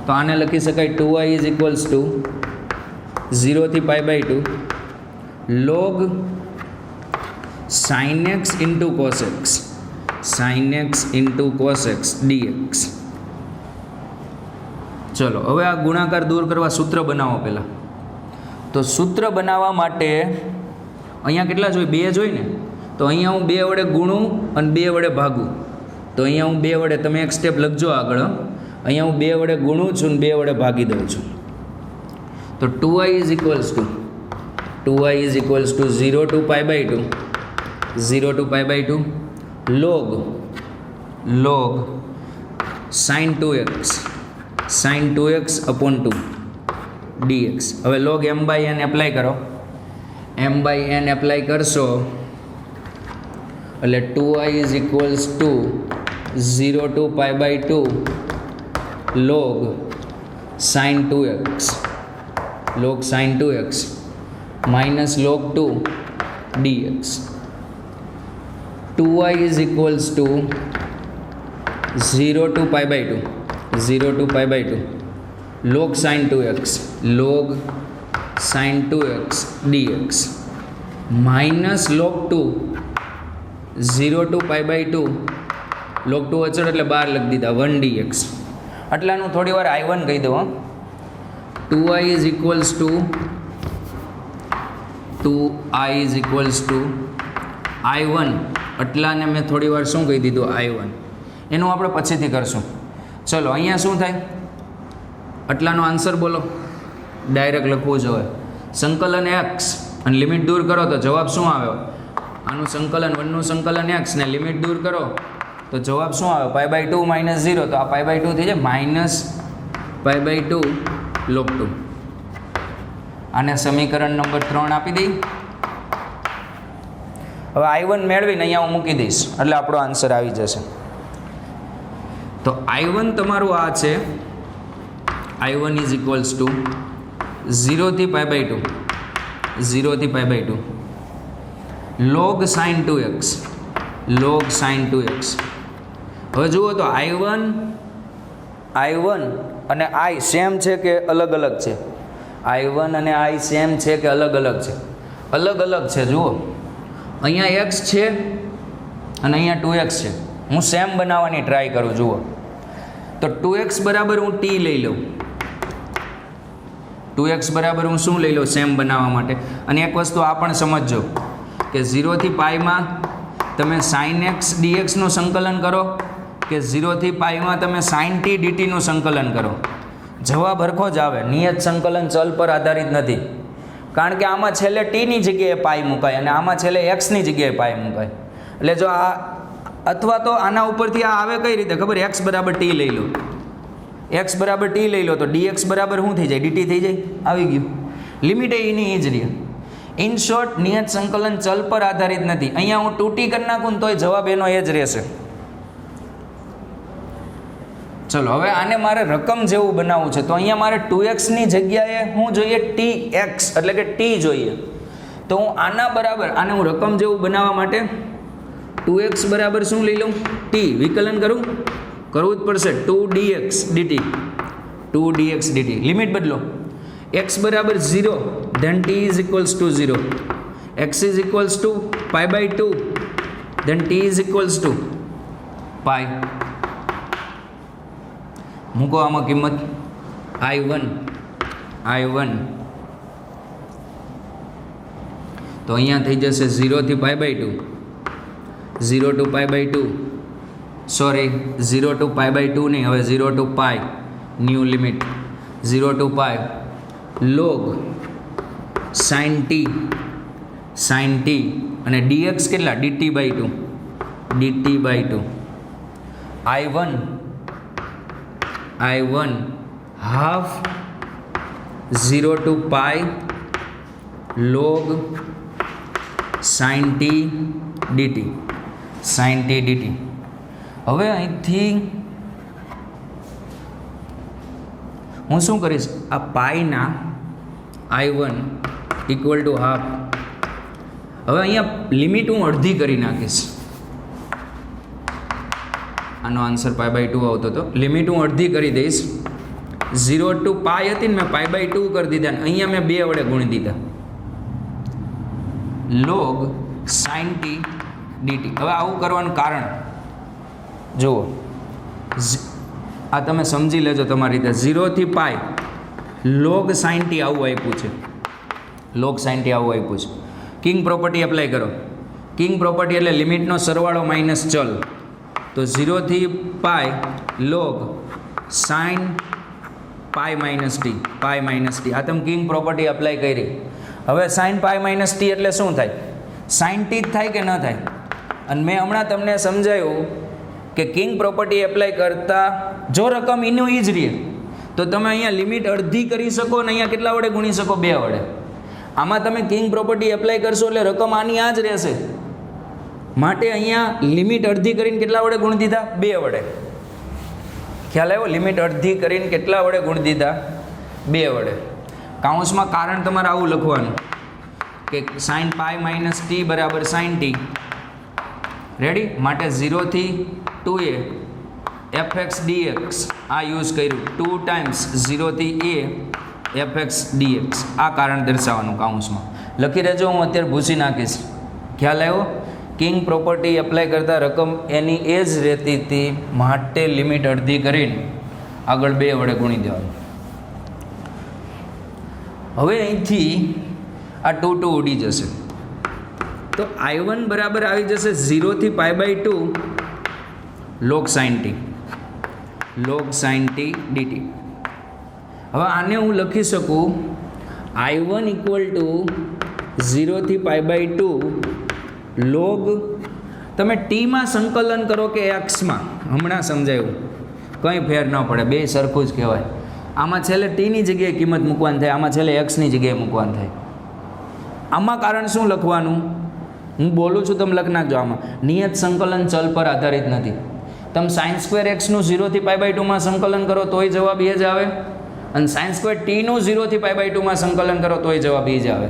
તો આને લખી શકાય 2I ઇઝ ઇક્વલ્સ ટુ 0 થી pi by 2 log sin x into cos x dx. ચલો હવે આ ગુણાકાર દૂર કરવા સૂત્ર બનાવો પહેલાં. તો સૂત્ર બનાવવા માટે અહીંયા કેટલા જોઈએ, 2 જોઈએ ને. તો અહીંયા હું 2 વડે ગુણું અને 2 વડે ભાગું. તો અહીંયા હું 2 વડે, તમે એક સ્ટેપ લખજો આગળ, અહીંયા હું 2 વડે ગુણું છું અને 2 વડે ભાગી દઉં છું. તો 2I is equals to 0 to pi by 2 log sin 2x upon 2 dx. હવે log m/n એપ્લાય કરો, m/n એપ્લાય કરશો એટલે 2I is equals to 0 to pi by 2 log sin 2x minus log 2 dx. 2I is equals to 0 to pi by 2 log sin 2x dx minus log 2 0 to pi by 2 log 2 અચળ એટલે 12 લખી દીધા 1 dx. આટલાનું થોડી વાર I1 કહી દઉં. 2I is equals to I1. આટલાને મેં થોડી વાર શું કહી દીધું, I1. એનું આપણે પછીથી કરશું. ચલો અહીંયા શું થાય, આટલાનો આન્સર બોલો, ડાયરેક્ટ લખવું જોઈએ. સંકલન x અને લિમિટ દૂર કરો તો જવાબ શું આવ્યો, આનું સંકલન 1 નું સંકલન x ને લિમિટ દૂર કરો તો જવાબ શું આવે, pi by 2 minus 0. તો આ pi by 2 થઈ જાય minus pi by 2 log 2. આને સમીકરણ નંબર 3 આપી દઈ. હવે I1 મેળવીને અહીંયા હું મૂકી દઈશ એટલે આપણો આન્સર આવી જશે. તો I1 તમારું આ છે, I1 ઇઝ ઇક્વલ્સ ટુ 0 થી pi by 2 log sin 2x. હવે જુઓ તો I1 અને I સેમ છે કે અલગ અલગ છે, I1 અને I સેમ છે કે અલગ અલગ છે, અલગ અલગ છે. જુઓ અહીંયા x છે અને અહીંયા 2x છે. હું સેમ બનાવવાની ટ્રાય કરું. જુઓ તો 2x બરાબર હું t લઈ લઉં, 2x બરાબર હું શું લઈ લઉં સેમ બનાવવા માટે. અને એક વસ્તુ આ પણ સમજજો કે 0 થી પાઈમાં તમે sin x dx નું સંકલન કરો કે 0 થી પાઈમાં તમે sin t dt નું સંકલન કરો, જવાબ હરખો જ આવે. નિયત સંકલન ચલ પર આધારિત નથી, કારણ કે આમાં છેલ્લે t ની જગ્યાએ પાઈ મુકાય અને આમાં છેલ્લે x ની જગ્યાએ પાઈ મુકાય. એટલે જો આ અથવા તો આના ઉપરથી આ આવે કઈ રીતે ખબર, x બરાબર t લઈ લો એક્સ બરાબર ટી લઈ લો તો ડીએક્સ બરાબર શું થઈ જાય? ડીટી થઈ જાય. આવી ગયું. લિમિટ એની એ જ રહે. ઇન શોર્ટ, નિયત સંકલન ચલ પર આધારિત નથી. અહીંયા હું 2t કરી નાખું ને તોય જવાબ એનો એ જ રહેશે. ચલો હવે આને મારે રકમ જેવું બનાવવું છે તો અહીંયા મારે 2x ની જગ્યાએ શું જોઈએ? tx એટલે કે t જોઈએ. તો હું આના બરાબર આને હું રકમ જેવું બનાવવા માટે 2x બરાબર શું લઈ લઉં? t. વિકલન કરવું જ પડશે. 2dx dt 2dx dt. Limit બદલો. x બરાબર 0 then t is equals to 0. x is equals to pi by 2 then t is equals to pi. મૂકો આમાં કિંમત I1 તો અહીંયા થઈ જશે 0 થી pi by 2 0 to pi by 2 sorry 0 to pi by 2 નહીં, હવે 0 to pi new limit 0 to pi log sin t અને dx કેટલા? dt by 2 I1 half 0 to pi log sin t dt. હવે અહીંથી હું શું કરીશ? આ પાઈના I1 ઇક્વલ ટુ હાફ. હવે અહીંયા લિમિટ હું અડધી કરી નાખીશ. આનો આન્સર પાઈ બાય 2 આવતો હતો. લિમિટ હું અડધી કરી દઈશ. 0 ટુ પાઈ હતી ને મેં પાઈ બાય 2 કરી દીધા ને અહીંયા મેં 2 વડે ગુણી દીધા. log sin t dt. હવે આવું કરવાનું કારણ જુઓ, આ તમે સમજી લેજો તમારી રીતે. 0 થી પાઈ log sin t આવું આપ્યું છે. કિંગ પ્રોપર્ટી એપ્લાય કરો. કિંગ પ્રોપર્ટી એટલે લિમિટનો સરવાળો માઇનસ ચલ. તો 0 થી પાઈ log sin pi minus T. આ તમે કિંગ પ્રોપર્ટી એપ્લાય કરી. હવે sin પાઈ માઇનસ ટી એટલે શું થાય? sin t થાય કે ન થાય? અને મેં હમણાં તમને સમજાયું કે કિંગ પ્રોપર્ટી એપ્લાય કરતા જો રકમ એનું એ જ રહે તો તમે અહીંયા લિમિટ અડધી કરી શકો ને અહીંયા કેટલા વડે ગુણી શકો? 2 વડે. આમાં તમે કિંગ પ્રોપર્ટી એપ્લાય કરશો એટલે રકમ આની આ જ રહેશે. માટે અહીંયા લિમિટ અડધી કરીને કેટલા વડે ગુણી દીધા? 2 વડે. ખ્યાલ આવ્યો? લિમિટ અડધી કરીને કેટલા વડે ગુણી દીધા? 2 વડે. કાઉન્સમાં કારણ તમારે આવું લખવાનું કે sin પાઈ માઇનસ ટી બરાબર sin t. રેડી? માટે 0 થી 2a fx dx આ યુઝ કર્યું. 2 ટાઈમ્સ 0 થી a fx dx આ કારણ દર્શાવવાનું કાઉન્સમાં લખી રહેજો. હું અત્યારે ભૂસી નાખીશ. ખ્યાલ આવ્યો? કિંગ પ્રોપર્ટી એપ્લાય કરતાં રકમ એની એ જ રહેતી હતી. માટે લિમિટ અડધી કરીને આગળ 2 વડે ગુણી દેવાનું. હવે અહીંથી આ 2 ઉડી જશે તો I1 બરાબર આવી જશે 0 થી પાઈ by 2 log sin t dt. હવે આને હું લખી શકું I1 ઇક્વલ ટુ 0 થી પાઈ બાય 2 log, તમે ટીમાં સંકલન કરો કે એક્સમાં, હમણાં સમજાયું, કંઈ ફેર ન પડે, બે સરખું જ કહેવાય. આમાં છેલ્લે ટીની જગ્યાએ કિંમત મૂકવાની થાય, આમાં છેલ્લે એક્સની જગ્યાએ મૂકવાની થાય. આમાં કારણ શું લખવાનું? હું બોલું છું તમે લખી નાખજો. આમાં નિયત સંકલન ચલ પર આધારિત નથી. તમે sin સ્ક્વેર એક્સનું 0 થી પાઈ બાય 2માં સંકલન કરો તોય જવાબ એ જ આવે, અને sin સ્ક્વેર ટીનું 0 થી પાઈ બાય 2માં સંકલન કરો તોય જવાબ એ જ આવે.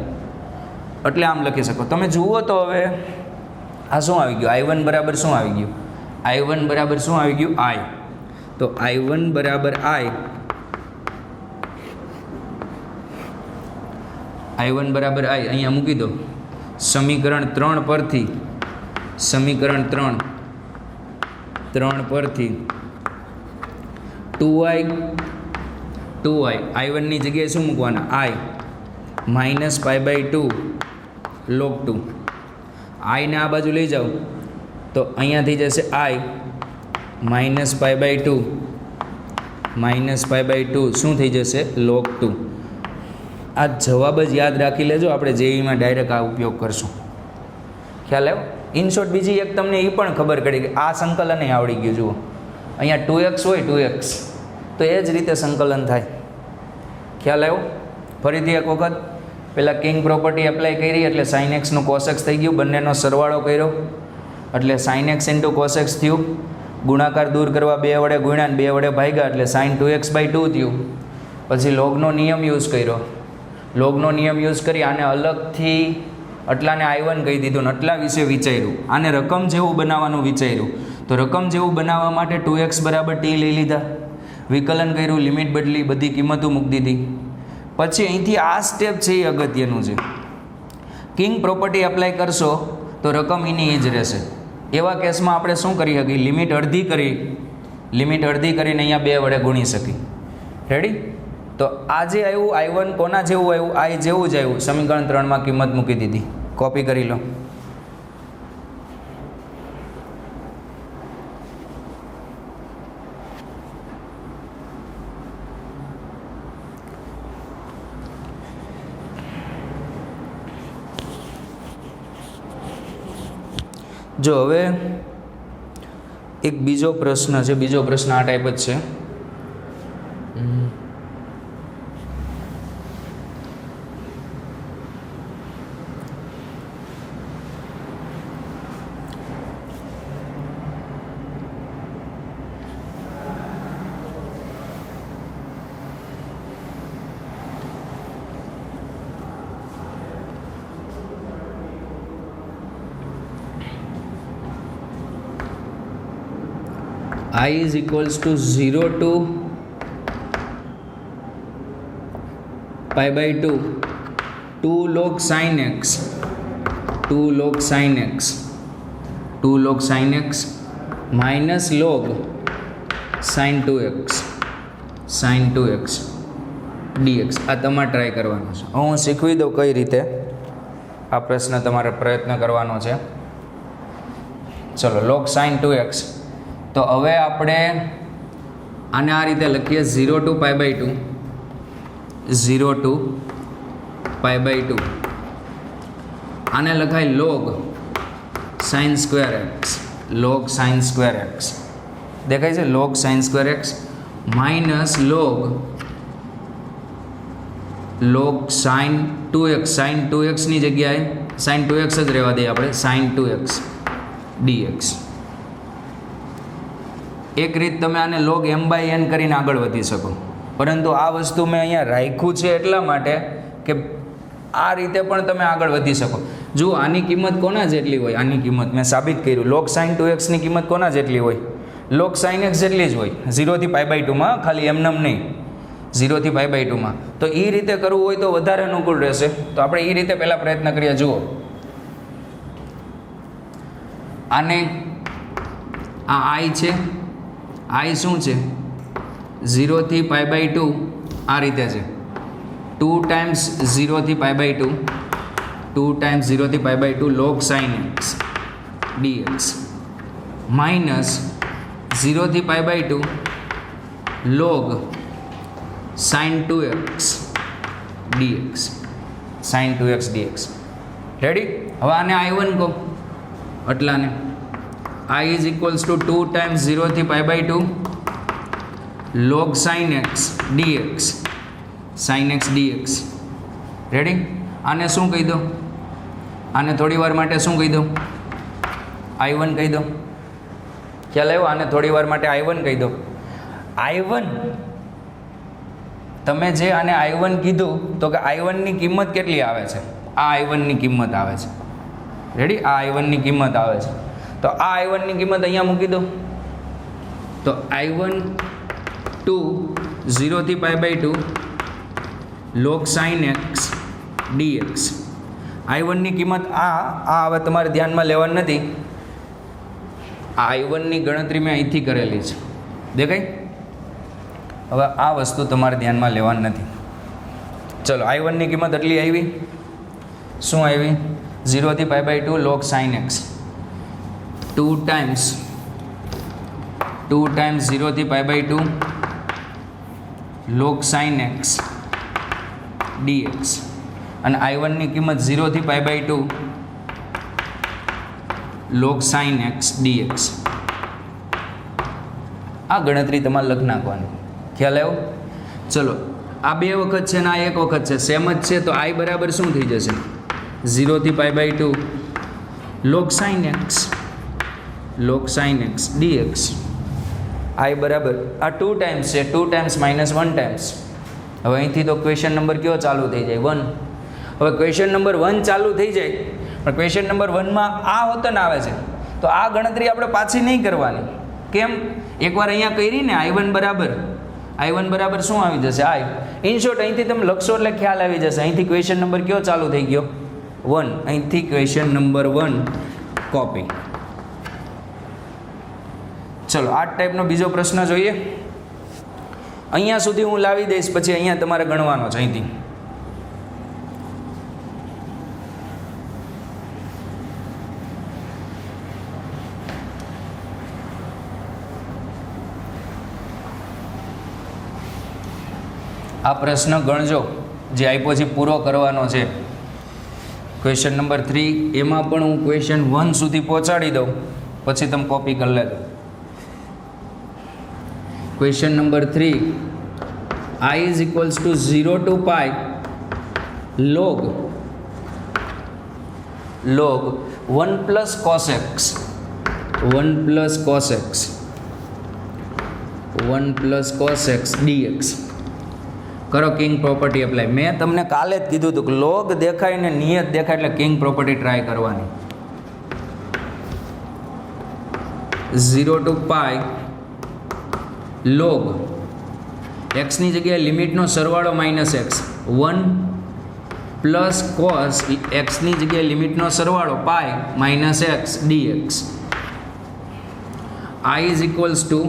એટલે આમ લખી શકો. તમે જુઓ તો હવે આ શું આવી ગયું? I1 બરાબર શું આવી ગયું? I1 બરાબર શું આવી ગયું? I. તો I1 બરાબર I1 બરાબર I અહીંયા મૂકી દો. સમીકરણ 3 પરથી I1 ની જગ્યાએ શું મૂકવાના? I minus pi by 2 log 2. I ને આ બાજુ લઈ જાઓ તો અહીંયા થઈ જશે I માઇનસ પાઈ બાય 2 શું થઈ જશે? log 2. આ જવાબ જ યાદ રાખી લેજો, આપણે જેઈમાં ડાયરેક્ટ આ ઉપયોગ કરશું. ખ્યાલ આવ્યો? ઇન શોર્ટ બીજી એક તમને એ પણ ખબર પડી કે આ સંકલન આવડી ગયું. જુઓ અહીંયા 2x હોય, 2x તો એ જ રીતે સંકલન થાય. ખ્યાલ આવ્યો? ફરીથી એક વખત પહેલાં કિંગ પ્રોપર્ટી એપ્લાય કરી એટલે સાઇન એક્સનું કોસેક્સ થઈ ગયું, બંનેનો સરવાળો કર્યો એટલે સાઇન એક્સ ઇન્ટુ કોસેક્સ થયું. ગુણાકાર દૂર કરવા 2 વડે ગુણ્યા ને 2 વડે ભાગ્યા એટલે સાઇન 2x/2 થયું. પછી લોગનો નિયમ યુઝ કર્યો. લોગનો નિયમ યુઝ કરી આને અલગથી આટલાને I1 કહી દીધું ને આટલા વિશે વિચાર્યું. આને રકમ જેવું બનાવવાનું વિચાર્યું. તો રકમ જેવું બનાવવા માટે 2x = t લઈ લીધા, વિકલન કર્યું, લિમિટ બદલી, બધી કિંમતો મૂકી દીધી. પછી અહીંથી આ સ્ટેપ છે એ અગત્યનું છે. કિંગ પ્રોપર્ટી એપ્લાય કરશો તો રકમ એની એ જ રહેશે. એવા કેસમાં આપણે શું કરી શકીએ? લિમિટ અડધી કરીને અહીંયા 2 વડે ગુણી શકીએ. રેડી? તો આ જે આવ્યું I1 કોના જેવું આવ્યું? I જેવું જ આવ્યું. સમીકરણ 3માં કિંમત મૂકી દીધી. કોપી કરી લો. જો હવે એક બીજો પ્રશ્ન છે. બીજો પ્રશ્ન આ ટાઈપ જ છે. I is equals to 0 to pi/2 2 log sin x 2 log sin x minus log sin 2x dx. આ તમારે ટ્રાય કરવાનો છે. હું શીખવી દઉં કઈ રીતે આ પ્રશ્ન તમારે પ્રયત્ન કરવાનો છે. ચલો, log sin 2x. તો હવે આપણે આને આ રીતે લખીએ 0 to pi/2 આને લખાય log sin square x દેખાય છે? log sin square x minus log sin 2x ની જગ્યાએ sin 2x જ રહેવા દઈએ આપણે, sin 2x dx. એક રીત તમે આને log m/n કરીને આગળ વધી શકો, પરંતુ આ વસ્તુ મેં અહીંયા રાખ્યું છે એટલા માટે કે આ રીતે પણ તમે આગળ વધી શકો. જુઓ, આની કિંમત કોના જેટલી હોય? આની કિંમત મેં સાબિત કર્યું. log sin 2x ની કિંમત કોના જેટલી હોય? log sin x જેટલી જ હોય. 0 થી pi/2 માં, ખાલી એમનેમ નહીં, 0 થી pi/2 માં. તો એ રીતે કરવું હોય તો વધારે અનુકૂળ રહેશે. તો આપણે એ રીતે પહેલાં પ્રયત્ન કરીએ. જુઓ, આને આ I છે. I શું છે? 0 થી pi/2 આ રીતે છે. 2 times 0 થી pi/2 log sin x dx minus 0 થી pi/2 log sin 2x dx. Ready? હવે આને I1 કહો, એટલાને I is equals to 2 times 0 થી pi/2 log sin x dx. Ready? આને શું કહી દો? આને થોડી વાર માટે શું કહી દો? I1 કહી દો. ખ્યાલ આવ્યો? આને થોડી વાર માટે I1 કહી દો. I1 તમે જે આને I1 કીધું તો કે I1 ની કિંમત કેટલી આવે છે? આ I1 ની કિંમત આવે છે. રેડી? આ I1 ની કિંમત આવે છે. તો આ I1 ની કિંમત અહીંયા મૂકી દો. તો I1 2 0 થી pi/2 log sin x dx. I1 ની કિંમત આ હવે તમારે ધ્યાનમાં લેવાની નથી. આ I1 ની ગણતરી મેં અહીંથી કરેલી છે. દેખાય? હવે આ વસ્તુ તમારે ધ્યાનમાં લેવાની નથી. ચલો, I1 ની કિંમત એટલી આવી. શું આવી? 0 થી pi/2 log sin x 2 times 0 થી pi/2 log sin x dx. અને I1 ની કિંમત 0 થી pi/2 log sin x dx. આ ગણતરી તમારે લખી નાખવાની. ખ્યાલ આવ્યો? ચલો, આ 2 વખત છે ને આ 1 વખત છે, સેમ જ છે, તો I બરાબર શું થઈ જશે? 0 થી π/2 log sin x dx. I બરાબર આ 2 ટાઈમ્સ છે, 2 ટાઈમ્સ માઇનસ 1 ટાઈમ્સ. હવે અહીંથી તો ક્વેશ્ચન નંબર કયો ચાલુ થઈ જાય? 1. હવે ક્વેશ્ચન નંબર 1 ચાલુ થઈ જાય, પણ ક્વેશ્ચન નંબર 1માં આ હોતન આવે છે, તો આ ગણતરી આપણે પાછી નહીં કરવાની. કેમ? એકવાર અહીંયા કરી ને I1 બરાબર શું આવી જશે? I. ઇન શોર્ટ અહીંથી તમે લખશો એટલે ખ્યાલ આવી જશે. અહીંથી ક્વેશ્ચન નંબર કયો ચાલુ થઈ ગયો? 1. અહીંથી ક્વેશ્ચન નંબર 1 કોપી. ચલો, આ ટાઈપનો બીજો પ્રશ્ન જોઈએ. અહીંયા સુધી હું લાવી દઈશ, પછી અહીંયા તમારે ગણવાનો છે. અહીંથી આ પ્રશ્ન ગણજો જે આપ્યો છે, પૂરો કરવાનો છે. ક્વેશ્ચન નંબર 3, એમાં પણ હું ક્વેશ્ચન 1 સુધી પહોંચાડી દઉં, પછી તમે કોપી કરી લેજો. Question number 3, I is equals to 0 to pi log 1 plus cos x dx. કરો કિંગ પ્રોપર્ટી એપ્લાય. મેં તમને કાલે જ કીધું હતું કે લોગ દેખાય ને નિયત દેખાય એટલે કિંગ પ્રોપર્ટી ટ્રાય કરવાની. 0 to pi log એક્સની જગ્યાએ લિમિટનો સરવાળો માઇનસ એક્સ, 1 પ્લસ કોસ એક્સની જગ્યાએ લિમિટનો સરવાળો પાય minus x dx. I is equals to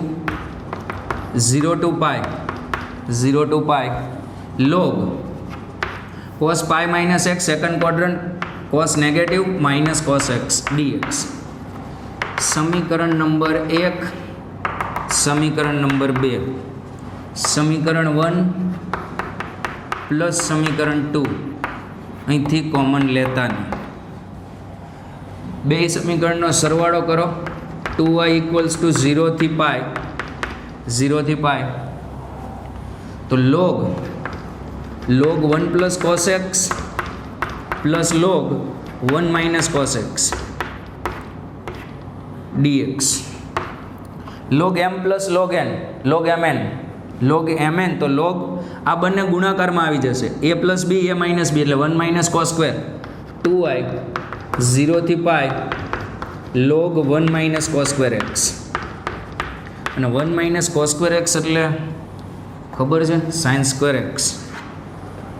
0 to pi log cos pi minus x second quadrant cos negative minus cos x dx. સમીકરણ number 1, સમીકરણ number 2, સમીકરણ 1 plus સમીકરણ 2 અહીંથી કોમન લેતા નહીં. 2 સમીકરણનો સરવાળો કરો. 2y ઇક્વલ્સ ટુ 0 થી પાય, તો log 1 plus cos x plus log 1 minus cos x dx. log m plus log mn, તો log આ બંને ગુણાકારમાં આવી જશે. a plus b, a minus b, એટલે 1 માઇનસ cos સ્ક્વેર. 2y 0 થી પાય log 1 minus cos square x, અને 1 minus cos square x એટલે ખબર છે sin સ્ક્વેર x.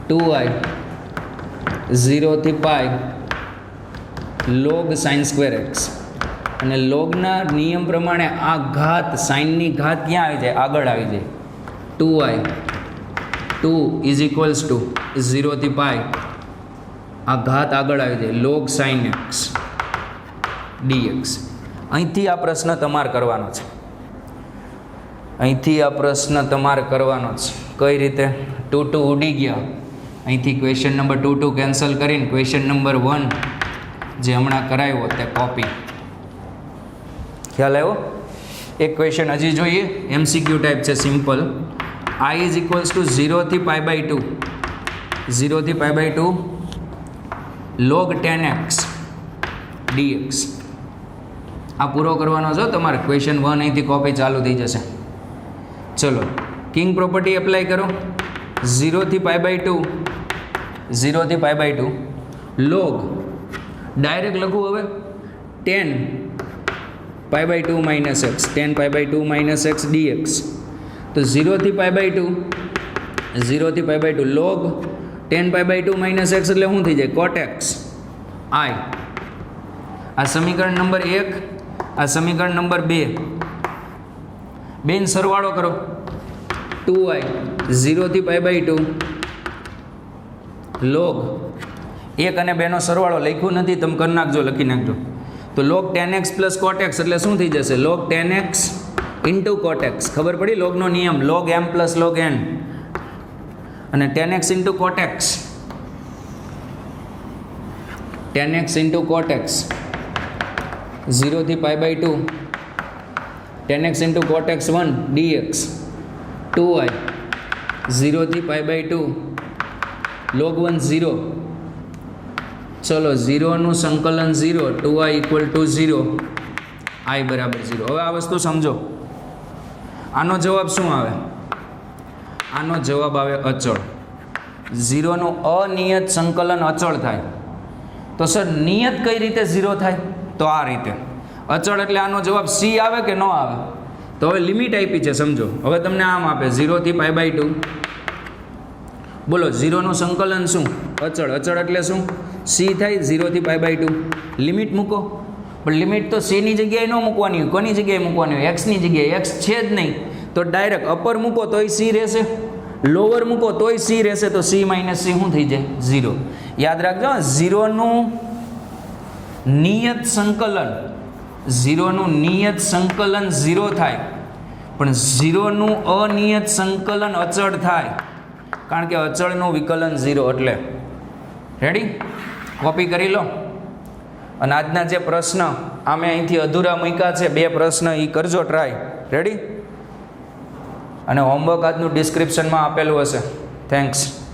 2y 0 થી પાય log sin સ્ક્વેર x, અને લોગના નિયમ પ્રમાણે આ ઘાત, સાઇનની ઘાત ક્યાં આવી જાય? આગળ આવી જાય. 2y 2 ઇઝ ઇક્વલ્સ ટુ 0 થી પાય, આ ઘાત આગળ આવી જાય log sin x dx. અહીંથી આ પ્રશ્ન તમારે કરવાનો છે. કઈ રીતે? 2 ઉડી ગયા. અહીંથી ક્વેશ્ચન નંબર 2 કેન્સલ કરીને ક્વેશ્ચન નંબર 1 જે હમણાં કરાવ્યો તે કોપી. ખ્યાલ આવ્યો? એક ક્વેશ્ચન હજી જોઈએ, MCQ ટાઈપ છે, simple. I is equals to 0 થી π/2 log 10x dx. આ પૂરો કરવાનો છો તમારે. ક્વેશ્ચન 1 અહીંથી કોપી ચાલુ થઈ જશે. ચલો, કિંગ પ્રોપર્ટી એપ્લાય કરો. 0 થી π/2 log ડાયરેક્ટ લખું હવે 10 π/2 minus x, 10 π/2 minus x dx. તો 0 થી π/2 log 10 π/2 માઇનસ x એટલે શું થઈ જાય? cot x I. આ સમીકરણ નંબર 1, આ સમીકરણ નંબર 2, બેન સરવાળો કરો. 2y 0 થી π/2 log 1 અને 2 નો સરવાળો લખ્યું નથી, તમે કરી નાખજો, લખી નાખજો. તો log 10x plus cot x એટલે શું થઈ જશે? log 10x into cot x. ખબર પડી લોગનો નિયમ, log m plus log n, અને 10x into cot x, 10x into cot x 0 થી π/2 10x into cot x 1 dx. 2i 0 થી પાઈ બાય 2 log 1 0. ચલો 0નું સંકલન 0, 2i ઇક્વલ ટુ 0, i બરાબર 0. હવે આ વસ્તુ સમજો. આનો જવાબ શું આવે? આનો જવાબ આવે અચળ. 0નું અનિયત સંકલન અચળ થાય. તો સર નિયત કઈ રીતે 0 થાય? તો આ રીતે. અચળ એટલે આનો જવાબ c આવે કે ન આવે? તો હવે લિમિટ આપી છે સમજો. હવે તમને આમ આપે 0 થી પાઈ બાય 2. બોલો 0નું સંકલન શું? અચળ. અચળ એટલે શું? c થાય 0 થી પાઈ બાય 2. લિમિટ મૂકો. પણ લિમિટ તો c ની જગ્યાએ ન મૂકવાની હોય. કોની જગ્યાએ મૂકવાની હોય? x ની જગ્યાએ. x છે જ નહીં તો ડાયરેક્ટ અપર મૂકો તોય c રહેશે, લોઅર મૂકો તોય c રહેશે. તો c માઇનસ c શું થઈ જાય? 0. યાદ રાખજો 0નું નિયત સંકલન, 0નું નિયત સંકલન 0 થાય, પણ 0નું અનિયત સંકલન અચળ થાય, કારણ કે અચળનું વિકલન 0. એટલે રેડી? કોપી કરી લો. અને આજના જે પ્રશ્ન આમે અહીંથી અધૂરા મૂક્યા છે 2 પ્રશ્ન, એ કરજો ટ્રાય. રેડી? અને હોમવર્ક આજનું ડિસ્ક્રિપ્શનમાં આપેલું હશે. થેન્ક્સ.